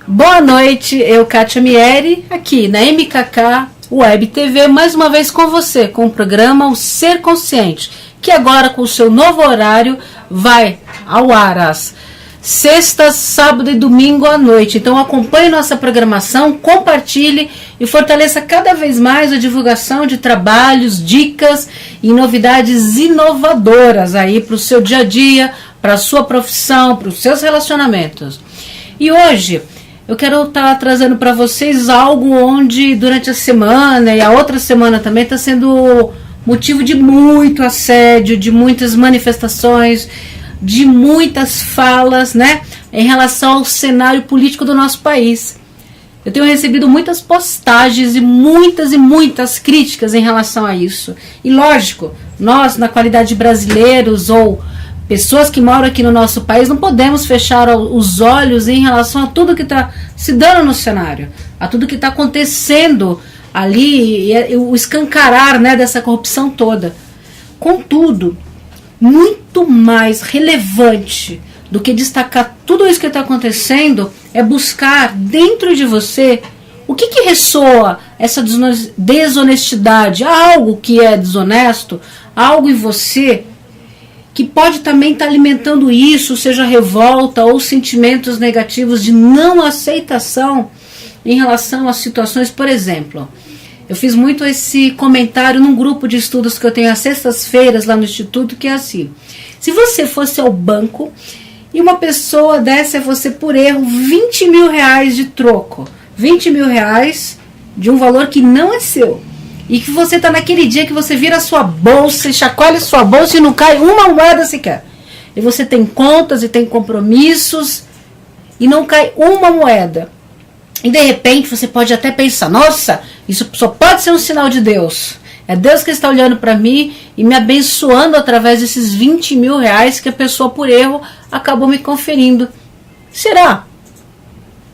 Boa noite, eu, Kátia Mieri, aqui na MKK Web TV, mais uma vez com você, com o programa O Ser Consciente, que agora com o seu novo horário vai ao ar às sextas, sábado e domingo à noite. Então acompanhe nossa programação, compartilhe e fortaleça cada vez mais a divulgação de trabalhos, dicas e novidades inovadoras aí para o seu dia a dia, para a sua profissão, para os seus relacionamentos. E hoje eu quero estar trazendo para vocês algo onde durante a semana e a outra semana também está sendo motivo de muito assédio, de muitas manifestações, de muitas falas, né, em relação ao cenário político do nosso país. Eu tenho recebido muitas postagens e muitas críticas em relação a isso. E lógico, nós, na qualidade de brasileiros ou pessoas que moram aqui no nosso país, não podemos fechar os olhos em relação a tudo que está se dando no cenário, a tudo que está acontecendo ali, e o escancarar, né, dessa corrupção toda. Contudo, muito mais relevante do que destacar tudo isso que está acontecendo é buscar dentro de você o que ressoa essa desonestidade, algo que é desonesto, algo em você que pode também estar alimentando isso, seja revolta ou sentimentos negativos de não aceitação em relação a situações. Por exemplo, eu fiz muito esse comentário num grupo de estudos que eu tenho às sextas-feiras lá no Instituto, que é assim: se você fosse ao banco e uma pessoa desse a você por erro 20 mil reais de troco, 20 mil reais de um valor que não é seu, e que você está naquele dia que você vira a sua bolsa e chacoalha a sua bolsa e não cai uma moeda sequer, e você tem contas e tem compromissos e não cai uma moeda, e de repente você pode até pensar: nossa, isso só pode ser um sinal de Deus, é Deus que está olhando para mim e me abençoando através desses 20 mil reais que a pessoa por erro acabou me conferindo. Será?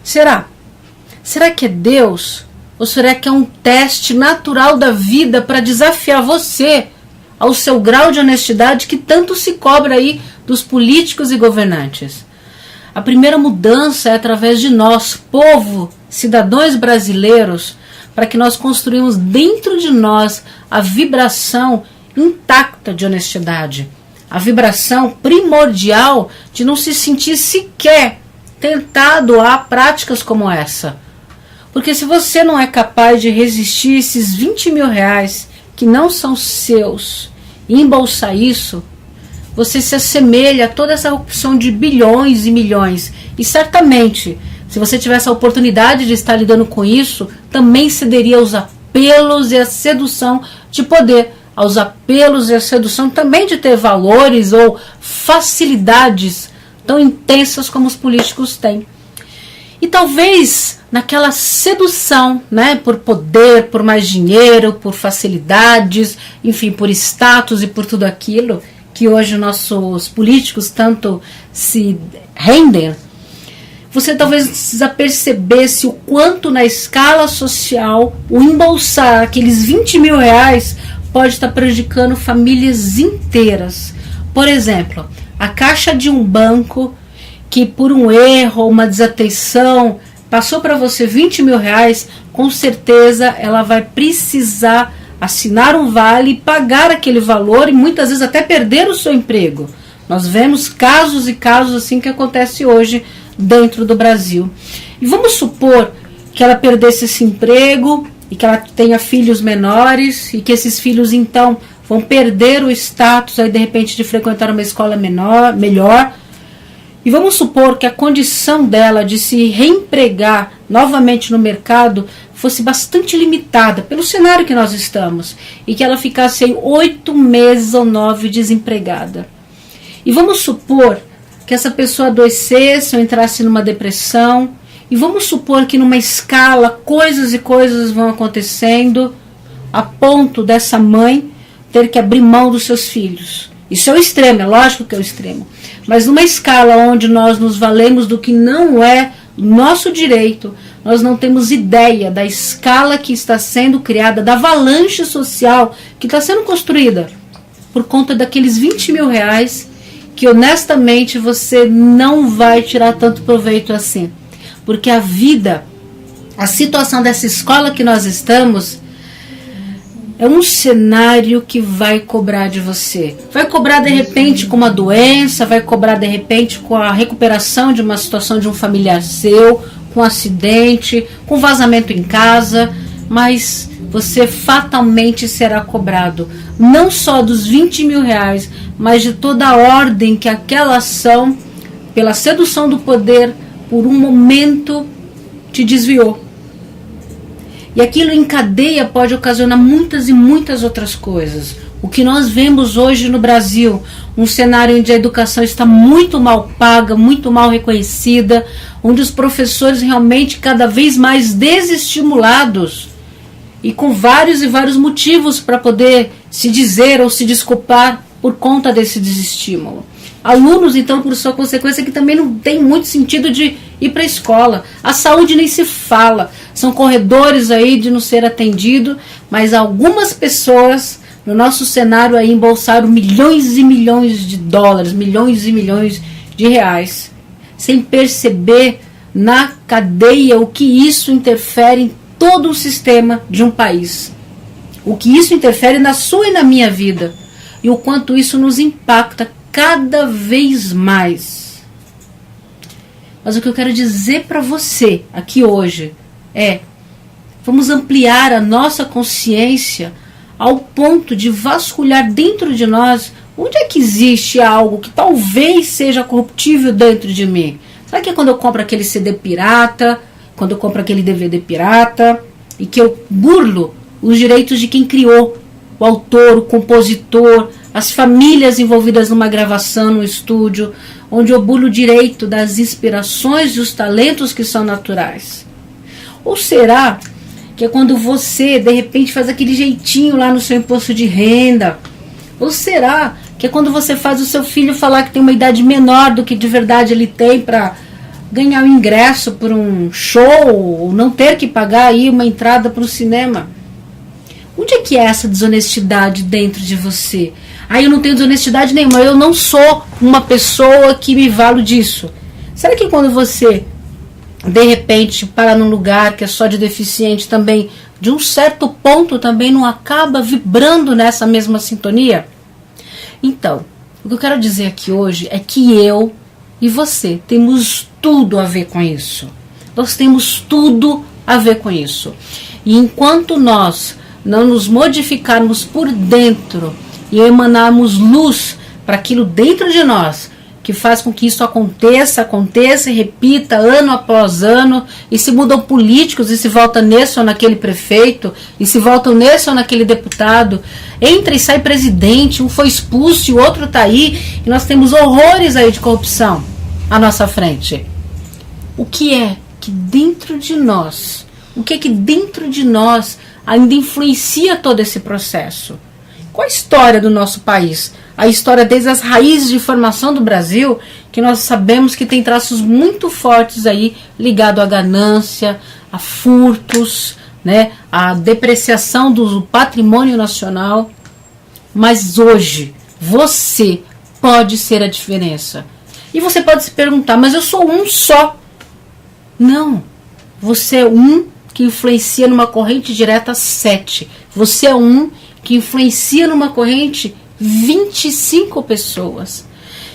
Será que é Deus? Ou será que é um teste natural da vida para desafiar você ao seu grau de honestidade que tanto se cobra aí dos políticos e governantes? A primeira mudança é através de nós, povo, cidadãos brasileiros, para que nós construímos dentro de nós a vibração intacta de honestidade, a vibração primordial de não se sentir sequer tentado a práticas como essa. Porque se você não é capaz de resistir esses 20 mil reais que não são seus e embolsar isso, você se assemelha a toda essa opção de bilhões e milhões. E certamente, se você tivesse a oportunidade de estar lidando com isso, também cederia aos apelos e à sedução de poder, aos apelos e à sedução também de ter valores ou facilidades tão intensas como os políticos têm. E talvez naquela sedução, né, por poder, por mais dinheiro, por facilidades, enfim, por status e por tudo aquilo que hoje nossos políticos tanto se rendem, você talvez desapercebesse o quanto na escala social o embolsar aqueles 20 mil reais pode estar prejudicando famílias inteiras. Por exemplo, a caixa de um banco que por um erro ou uma desatenção passou para você 20 mil reais, com certeza ela vai precisar assinar um vale e pagar aquele valor e muitas vezes até perder o seu emprego. Nós vemos casos e casos assim que acontece hoje dentro do Brasil. E vamos supor que ela perdesse esse emprego e que ela tenha filhos menores e que esses filhos então vão perder o status aí de repente de frequentar uma escola melhor. E vamos supor que a condição dela de se reempregar novamente no mercado fosse bastante limitada pelo cenário que nós estamos e que ela ficasse aí 8 meses ou 9 desempregada. E vamos supor que essa pessoa adoecesse ou entrasse numa depressão, e vamos supor que numa escala coisas e coisas vão acontecendo a ponto dessa mãe ter que abrir mão dos seus filhos. Isso é o extremo, é lógico que é o extremo. Mas numa escala onde nós nos valemos do que não é nosso direito, nós não temos ideia da escala que está sendo criada, da avalanche social que está sendo construída por conta daqueles 20 mil reais que honestamente você não vai tirar tanto proveito assim. porque a vida, a situação dessa escola que nós estamos, é um cenário que vai cobrar de você. Vai cobrar de repente com uma doença, vai cobrar de repente com a recuperação de uma situação de um familiar seu, com um acidente, com vazamento em casa, mas você fatalmente será cobrado, não só dos 20 mil reais, mas de toda a ordem que aquela ação, pela sedução do poder, por um momento te desviou. E aquilo em cadeia pode ocasionar muitas e muitas outras coisas. O que nós vemos hoje no Brasil, um cenário onde a educação está muito mal paga, muito mal reconhecida, onde os professores realmente cada vez mais desestimulados e com vários e vários motivos para poder se dizer ou se desculpar por conta desse desestímulo. Alunos, então, por sua consequência, que também não tem muito sentido de ir para a escola. A saúde nem se fala. São corredores aí de não ser atendido, mas algumas pessoas no nosso cenário aí embolsaram milhões e milhões de dólares, milhões e milhões de reais, sem perceber na cadeia o que isso interfere em todo o sistema de um país. O que isso interfere na sua e na minha vida. E o quanto isso nos impacta cada vez mais. Mas o que eu quero dizer para você aqui hoje é: vamos ampliar a nossa consciência ao ponto de vasculhar dentro de nós onde é que existe algo que talvez seja corruptível dentro de mim. Será que é quando eu compro aquele CD pirata, quando eu compro aquele DVD pirata, e que eu burlo os direitos de quem criou, o autor, o compositor, as famílias envolvidas numa gravação no estúdio, onde eu burlo o direito das inspirações e os talentos que são naturais? Ou será que é quando você, de repente, faz aquele jeitinho lá no seu imposto de renda? Ou será que é quando você faz o seu filho falar que tem uma idade menor do que de verdade ele tem para ganhar um ingresso por um show, ou não ter que pagar aí uma entrada para o cinema? Onde é que é essa desonestidade dentro de você? Eu não tenho desonestidade nenhuma, eu não sou uma pessoa que me valo disso. Será que quando você, de repente, para num lugar que é só de deficiente também, de um certo ponto também não acaba vibrando nessa mesma sintonia? Então, o que eu quero dizer aqui hoje é que eu e você temos tudo a ver com isso. Nós temos tudo a ver com isso. E enquanto nós não nos modificarmos por dentro e emanarmos luz para aquilo dentro de nós, que faz com que isso aconteça e repita ano após ano, e se mudam políticos e se volta nesse ou naquele prefeito, e se voltam nesse ou naquele deputado, entra e sai presidente, um foi expulso e o outro está aí, e nós temos horrores aí de corrupção à nossa frente. O que é que dentro de nós, ainda influencia todo esse processo? Qual a história do nosso país? A história desde as raízes de formação do Brasil, que nós sabemos que tem traços muito fortes aí, ligado à ganância, a furtos, né, a depreciação do patrimônio nacional. Mas hoje, você pode ser a diferença. E você pode se perguntar, mas eu sou um só. Não, você é um que influencia numa corrente direta 7. Você é um que influencia numa corrente 25 pessoas.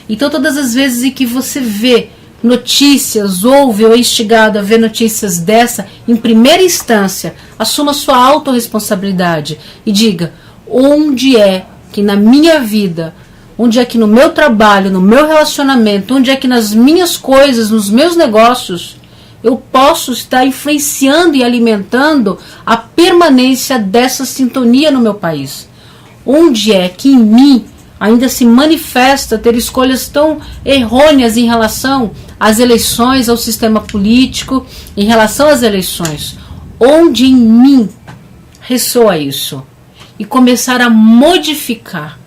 Então todas as vezes em que você vê notícias, ouve ou é instigado a ver notícias dessa, em primeira instância, assuma sua autorresponsabilidade e diga: onde é que na minha vida, onde é que no meu trabalho, no meu relacionamento, onde é que nas minhas coisas, nos meus negócios, eu posso estar influenciando e alimentando a permanência dessa sintonia no meu país? Onde é que em mim ainda se manifesta ter escolhas tão errôneas em relação às eleições, ao sistema político, em relação às eleições? Onde em mim ressoa isso? E começar a modificar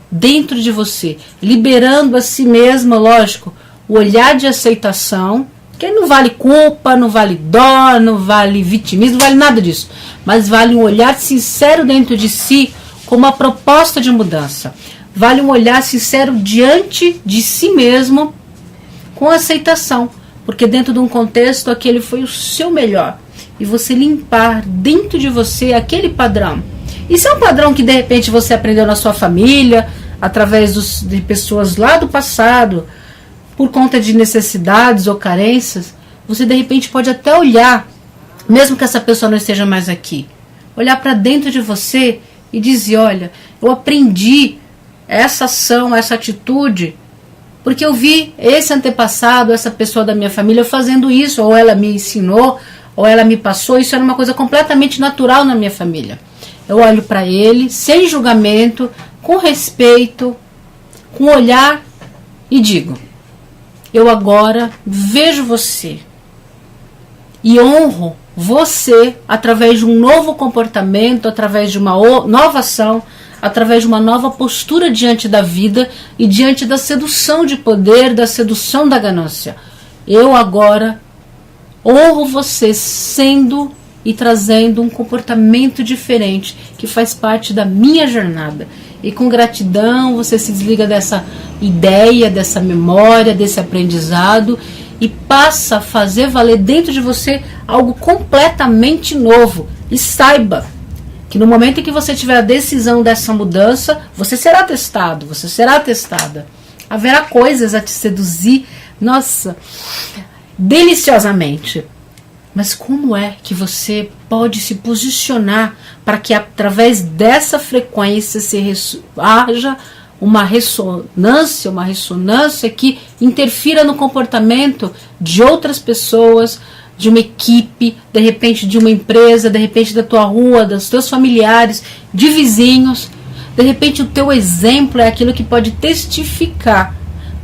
dentro de você, liberando a si mesma, lógico, o olhar de aceitação, que não vale culpa, não vale dó, não vale vitimismo, não vale nada disso, mas vale um olhar sincero dentro de si, com uma proposta de mudança. Vale um olhar sincero diante de si mesmo, com aceitação, porque dentro de um contexto aquele foi o seu melhor, e você limpar dentro de você aquele padrão. Isso é um padrão que de repente você aprendeu na sua família, através de pessoas lá do passado, por conta de necessidades ou carências. Você de repente pode até olhar, mesmo que essa pessoa não esteja mais aqui, olhar para dentro de você e dizer: olha, eu aprendi essa ação, essa atitude, porque eu vi esse antepassado, essa pessoa da minha família fazendo isso, ou ela me ensinou, ou ela me passou. Isso era uma coisa completamente natural na minha família. Eu olho para ele sem julgamento, com respeito, com olhar, e digo: eu agora vejo você e honro você através de um novo comportamento, através de uma nova ação, através de uma nova postura diante da vida e diante da sedução de poder, da sedução da ganância. Eu agora honro você sendo e trazendo um comportamento diferente que faz parte da minha jornada. E com gratidão você se desliga dessa ideia, dessa memória, desse aprendizado e passa a fazer valer dentro de você algo completamente novo. E saiba que no momento em que você tiver a decisão dessa mudança, você será testado, você será testada. Haverá coisas a te seduzir, nossa, deliciosamente. Mas como é que você pode se posicionar para que através dessa frequência haja uma ressonância que interfira no comportamento de outras pessoas, de uma equipe, de repente de uma empresa, de repente da tua rua, dos teus familiares, de vizinhos. De repente o teu exemplo é aquilo que pode testificar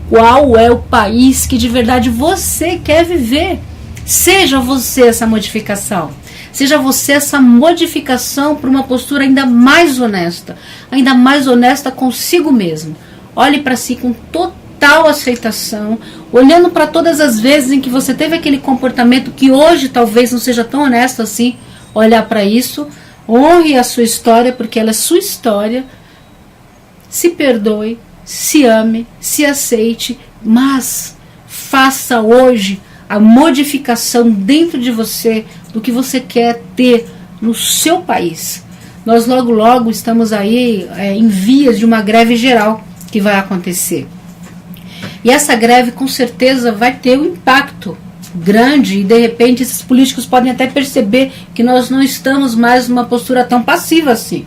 qual é o país que de verdade você quer viver. Seja você essa modificação. Seja você essa modificação para uma postura ainda mais honesta consigo mesmo. Olhe para si com total aceitação, olhando para todas as vezes em que você teve aquele comportamento que hoje talvez não seja tão honesto assim. Olhar para isso, honre a sua história, porque ela é sua história. Se perdoe, se ame, se aceite, mas faça hoje a modificação dentro de você do que você quer ter no seu país. Nós logo estamos aí em vias de uma greve geral que vai acontecer. E essa greve com certeza vai ter um impacto grande e de repente esses políticos podem até perceber que nós não estamos mais numa postura tão passiva assim.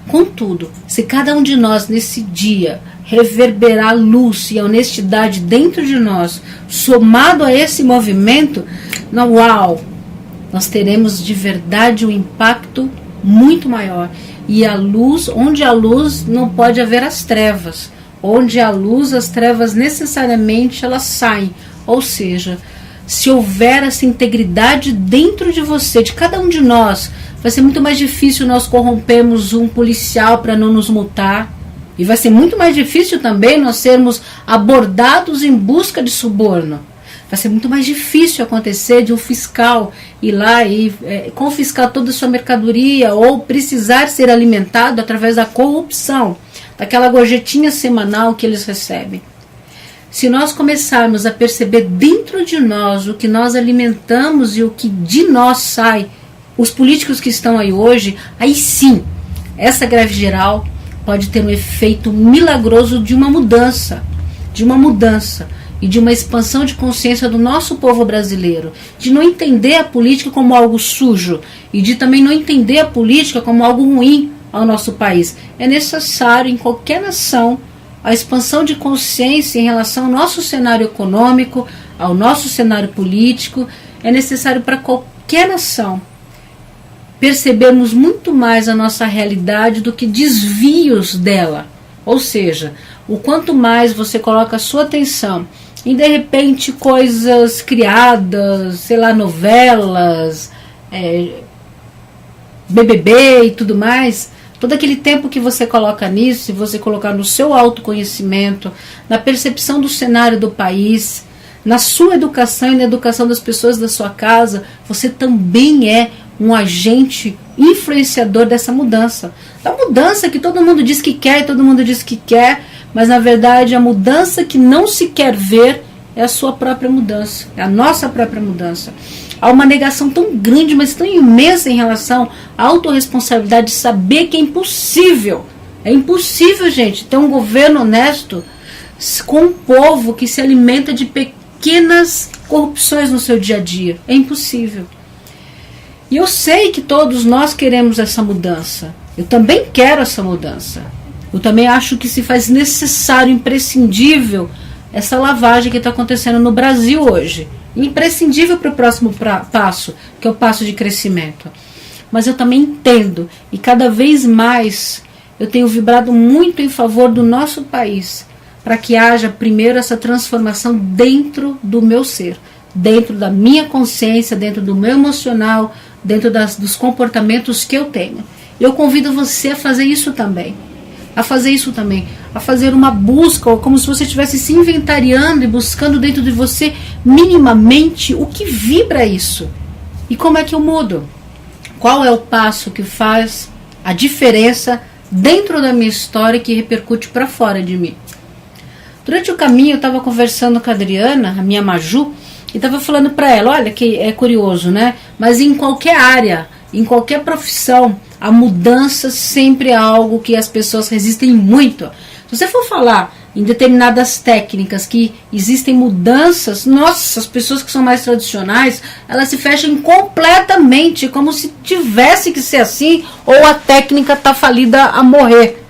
Contudo, se cada um de nós nesse dia reverberar luz e honestidade dentro de nós, somado a esse movimento, nós teremos de verdade um impacto muito maior. E a luz, onde há luz, não pode haver as trevas. Onde há luz, as trevas necessariamente elas saem. Ou seja, se houver essa integridade dentro de você, de cada um de nós, vai ser muito mais difícil nós corrompermos um policial para não nos multar. E vai ser muito mais difícil também nós sermos abordados em busca de suborno. Vai ser muito mais difícil acontecer de um fiscal ir lá e confiscar toda a sua mercadoria ou precisar ser alimentado através da corrupção, daquela gorjetinha semanal que eles recebem. Se nós começarmos a perceber dentro de nós o que nós alimentamos e o que de nós sai, os políticos que estão aí hoje, aí sim, essa greve geral pode ter um efeito milagroso de uma mudança e de uma expansão de consciência do nosso povo brasileiro, de não entender a política como algo sujo e de também não entender a política como algo ruim ao nosso país. É necessário em qualquer nação a expansão de consciência em relação ao nosso cenário econômico, ao nosso cenário político. É necessário para qualquer nação percebermos muito mais a nossa realidade do que desvios dela. Ou seja, o quanto mais você coloca a sua atenção em de repente coisas criadas, sei lá, novelas, BBB e tudo mais, todo aquele tempo que você coloca nisso, se você colocar no seu autoconhecimento, na percepção do cenário do país, na sua educação e na educação das pessoas da sua casa, você também é um agente influenciador dessa mudança. Da mudança que todo mundo diz que quer e todo mundo diz que quer, mas na verdade a mudança que não se quer ver é a sua própria mudança, é a nossa própria mudança. Há uma negação tão grande, mas tão imensa em relação à autorresponsabilidade de saber que é impossível. É impossível, gente, ter um governo honesto com um povo que se alimenta de pequenas corrupções no seu dia a dia. É impossível. E eu sei que todos nós queremos essa mudança. Eu também quero essa mudança. Eu também acho que se faz necessário, imprescindível, essa lavagem que está acontecendo no Brasil hoje. Imprescindível para o próximo passo, que é o passo de crescimento. Mas eu também entendo, e cada vez mais eu tenho vibrado muito em favor do nosso país, para que haja primeiro essa transformação dentro do meu ser, dentro da minha consciência, dentro do meu emocional, dentro dos comportamentos que eu tenho. Eu convido você a fazer isso também. A fazer uma busca, como se você estivesse se inventariando e buscando dentro de você minimamente o que vibra isso. E como é que eu mudo? Qual é o passo que faz a diferença dentro da minha história que repercute para fora de mim? Durante o caminho eu estava conversando com a Adriana, a minha Maju, e estava falando para ela, olha que é curioso, né? Mas em qualquer área, em qualquer profissão, a mudança sempre é algo que as pessoas resistem muito. Se você for falar em determinadas técnicas que existem mudanças, nossa, as pessoas que são mais tradicionais, elas se fecham completamente, como se tivesse que ser assim, ou a técnica está falida a morrer.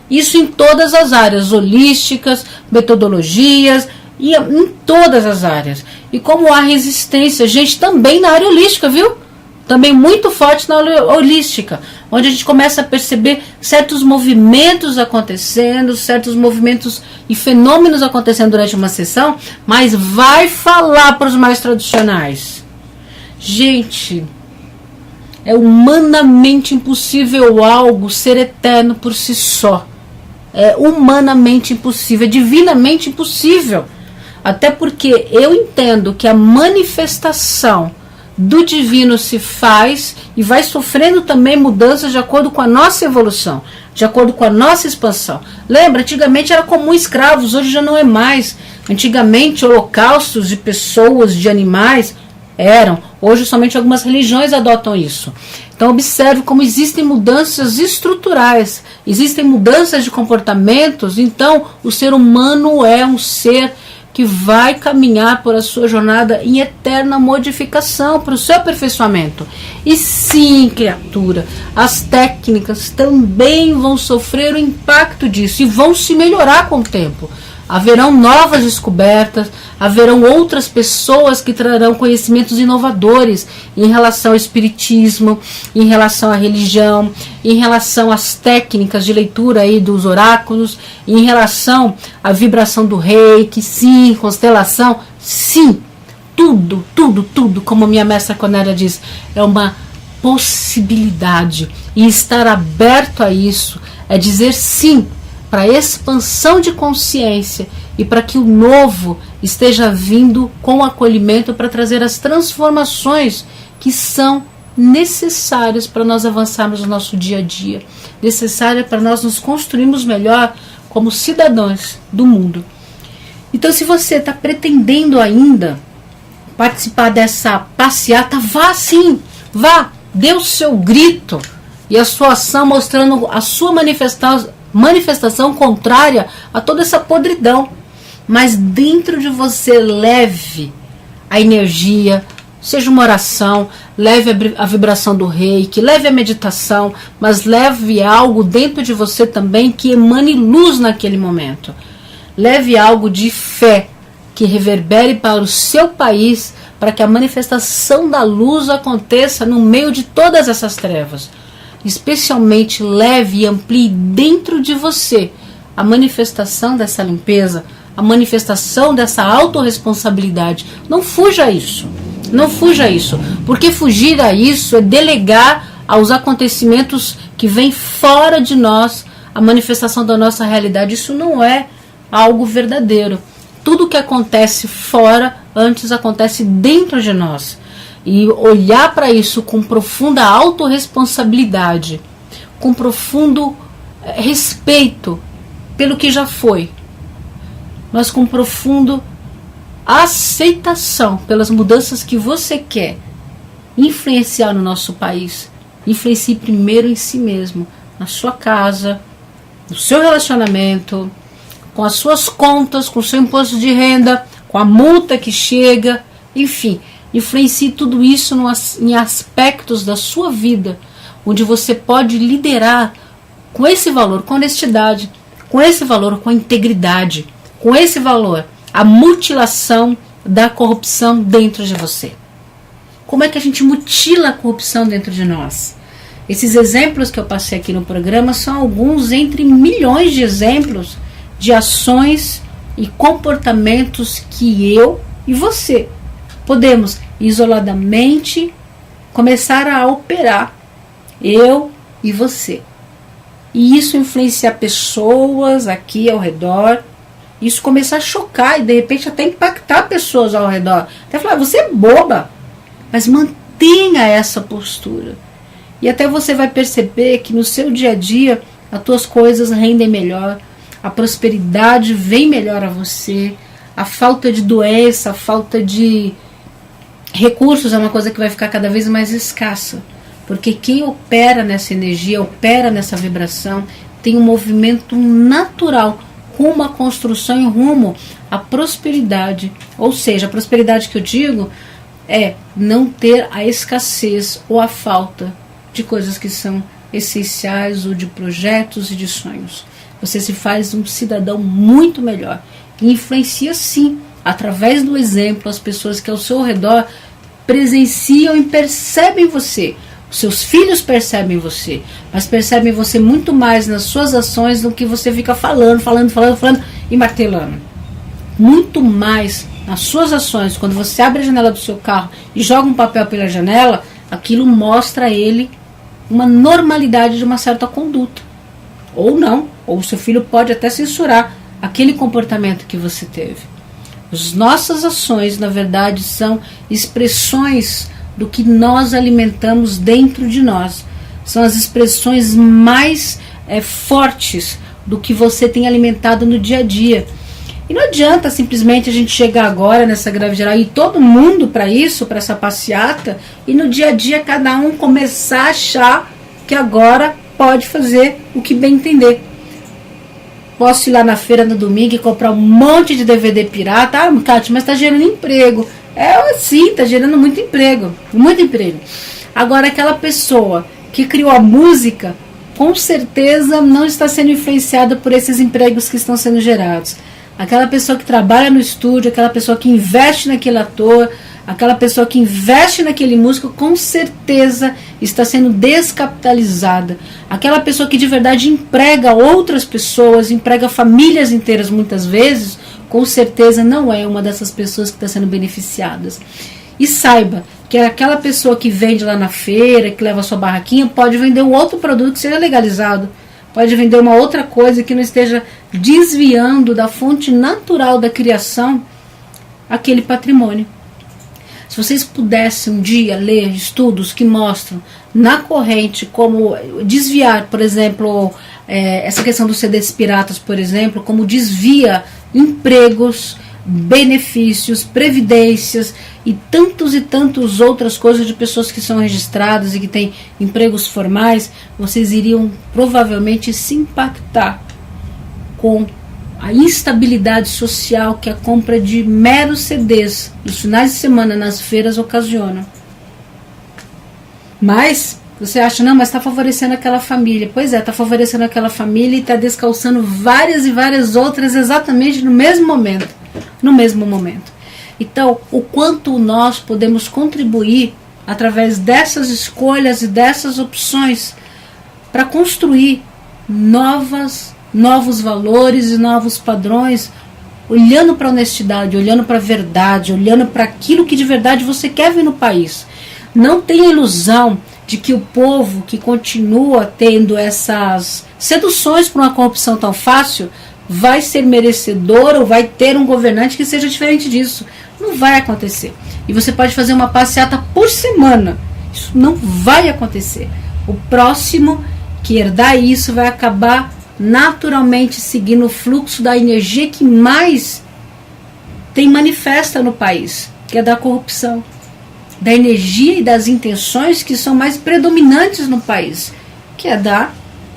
Isso em todas as áreas, holísticas, metodologias, e em todas as áreas. E como há resistência, gente, também na área holística, viu? Também muito forte na holística, onde a gente começa a perceber certos movimentos acontecendo, certos movimentos e fenômenos acontecendo durante uma sessão, mas vai falar para os mais tradicionais. Gente, é humanamente impossível algo ser eterno por si só. É humanamente impossível, é divinamente impossível. Até porque eu entendo que a manifestação do divino se faz e vai sofrendo também mudanças de acordo com a nossa evolução, de acordo com a nossa expansão. Lembra, antigamente era comum escravos, hoje já não é mais. Antigamente holocaustos de pessoas, de animais, eram. Hoje somente algumas religiões adotam isso. Então observe como existem mudanças estruturais, existem mudanças de comportamentos. Então o ser humano é um ser que vai caminhar por a sua jornada em eterna modificação, para o seu aperfeiçoamento. E sim, criatura, as técnicas também vão sofrer o impacto disso e vão se melhorar com o tempo. Haverão novas descobertas, haverão outras pessoas que trarão conhecimentos inovadores em relação ao espiritismo, em relação à religião, em relação às técnicas de leitura aí dos oráculos, em relação à vibração do reiki, sim, constelação, sim, tudo, como minha mestra Cornélia diz, é uma possibilidade. E estar aberto a isso é dizer sim para a expansão de consciência e para que o novo esteja vindo com acolhimento para trazer as transformações que são necessárias para nós avançarmos no nosso dia a dia, necessárias para nós nos construirmos melhor como cidadãos do mundo. Então, se você está pretendendo ainda participar dessa passeata, vá sim, vá, dê o seu grito e a sua ação mostrando a sua manifestação contrária a toda essa podridão, mas dentro de você leve a energia, seja uma oração, leve a vibração do reiki, leve a meditação, mas leve algo dentro de você também que emane luz naquele momento, leve algo de fé que reverbere para o seu país, para que a manifestação da luz aconteça no meio de todas essas trevas. Especialmente leve e amplie dentro de você a manifestação dessa limpeza, a manifestação dessa autorresponsabilidade. Não fuja a isso, não fuja a isso, porque fugir a isso é delegar aos acontecimentos que vêm fora de nós a manifestação da nossa realidade. Isso não é algo verdadeiro. Tudo que acontece fora, antes acontece dentro de nós. E olhar para isso com profunda autorresponsabilidade, com profundo respeito pelo que já foi, mas com profundo aceitação pelas mudanças que você quer influenciar no nosso país, influencie primeiro em si mesmo, na sua casa, no seu relacionamento, com as suas contas, com o seu imposto de renda, com a multa que chega, enfim, influencie tudo isso em aspectos da sua vida, onde você pode liderar com esse valor, com honestidade, com esse valor, com integridade, com esse valor, a mutilação da corrupção dentro de você. Como é que a gente mutila a corrupção dentro de nós? Esses exemplos que eu passei aqui no programa são alguns entre milhões de exemplos de ações e comportamentos que eu e você podemos isoladamente começar a operar, eu e você. E isso influenciar pessoas aqui ao redor, isso começar a chocar e de repente até impactar pessoas ao redor. Até falar, você é boba, mas mantenha essa postura. E até você vai perceber que no seu dia a dia as tuas coisas rendem melhor, a prosperidade vem melhor a você, a falta de doença, a falta de recursos é uma coisa que vai ficar cada vez mais escassa. Porque quem opera nessa energia, opera nessa vibração, tem um movimento natural, rumo à construção e rumo à prosperidade. Ou seja, a prosperidade que eu digo é não ter a escassez ou a falta de coisas que são essenciais ou de projetos e de sonhos. Você se faz um cidadão muito melhor e influencia sim, através do exemplo, as pessoas que ao seu redor presenciam e percebem você. Os seus filhos percebem você, mas percebem você muito mais nas suas ações do que você fica falando e martelando. Muito mais nas suas ações. Quando você abre a janela do seu carro e joga um papel pela janela, aquilo mostra a ele uma normalidade de uma certa conduta. Ou não, ou o seu filho pode até censurar aquele comportamento que você teve. As nossas ações, na verdade, são expressões do que nós alimentamos dentro de nós. São as expressões mais fortes do que você tem alimentado no dia a dia. E não adianta simplesmente a gente chegar agora nessa greve geral e todo mundo para isso, para essa passeata, e no dia a dia cada um começar a achar que agora pode fazer o que bem entender. Posso ir lá na feira no domingo e comprar um monte de DVD pirata. Ah, Cátia, mas está gerando emprego. Sim, está gerando muito emprego. Muito emprego. Agora, aquela pessoa que criou a música, com certeza não está sendo influenciada por esses empregos que estão sendo gerados. Aquela pessoa que trabalha no estúdio, aquela pessoa que investe naquele ator, aquela pessoa que investe naquele músico, com certeza está sendo descapitalizada. Aquela pessoa que de verdade emprega outras pessoas, emprega famílias inteiras muitas vezes, com certeza não é uma dessas pessoas que está sendo beneficiadas. E saiba que aquela pessoa que vende lá na feira, que leva a sua barraquinha, pode vender um outro produto que seja legalizado. Pode vender uma outra coisa que não esteja desviando da fonte natural da criação aquele patrimônio. Se vocês pudessem um dia ler estudos que mostram na corrente como desviar, por exemplo, essa questão dos CDs piratas, por exemplo, como desvia empregos, benefícios, previdências e tantos outras coisas de pessoas que são registradas e que têm empregos formais, vocês iriam provavelmente se impactar com a instabilidade social que a compra de meros CDs nos finais de semana nas feiras ocasiona. Mas você acha, não, mas está favorecendo aquela família. Pois é, está favorecendo aquela família e está descalçando várias e várias outras exatamente no mesmo momento. No mesmo momento. Então, o quanto nós podemos contribuir através dessas escolhas e dessas opções para construir novos valores e novos padrões, olhando para a honestidade, olhando para a verdade, olhando para aquilo que de verdade você quer ver no país. Não tenha ilusão de que o povo que continua tendo essas seduções por uma corrupção tão fácil vai ser merecedor ou vai ter um governante que seja diferente disso. Não vai acontecer. E você pode fazer uma passeata por semana. Isso não vai acontecer. O próximo que herdar isso vai acabar naturalmente seguindo o fluxo da energia que mais tem manifesta no país, que é da corrupção, da energia e das intenções que são mais predominantes no país, que é da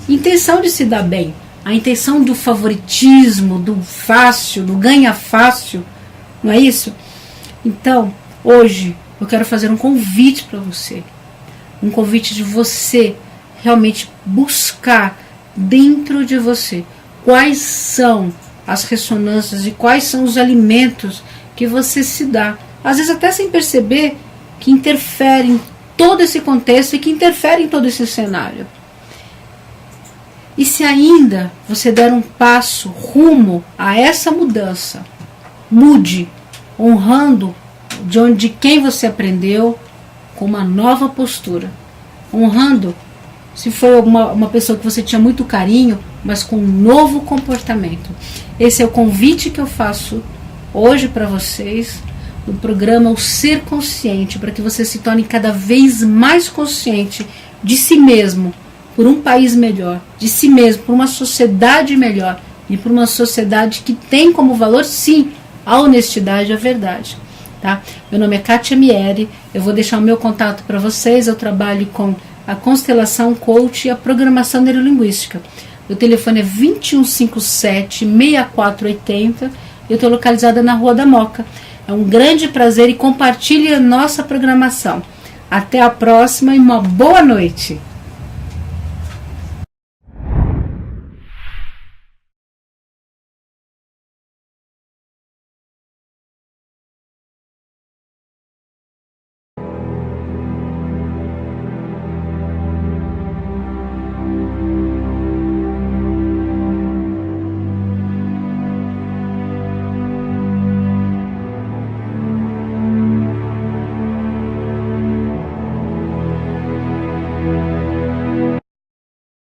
intenção de se dar bem, a intenção do favoritismo, do fácil, do ganha fácil, não é isso? Então, hoje eu quero fazer um convite para você, um convite de você realmente buscar dentro de você quais são as ressonâncias e quais são os alimentos que você se dá, às vezes até sem perceber, que interferem em todo esse contexto e que interferem em todo esse cenário. E se ainda você der um passo rumo a essa mudança, mude, honrando de quem você aprendeu, com uma nova postura, honrando se foi uma pessoa que você tinha muito carinho, mas com um novo comportamento. Esse é o convite que eu faço hoje para vocês no programa O Ser Consciente, para que você se torne cada vez mais consciente de si mesmo, por um país melhor, de si mesmo, por uma sociedade melhor e por uma sociedade que tem como valor, sim, a honestidade e a verdade. Tá? Meu nome é Kátia Mieri, eu vou deixar o meu contato para vocês, eu trabalho com a constelação coach e a programação neurolinguística. O telefone é 2157-6480, eu estou localizada na Rua da Moca. É um grande prazer e compartilhe a nossa programação. Até a próxima e uma boa noite!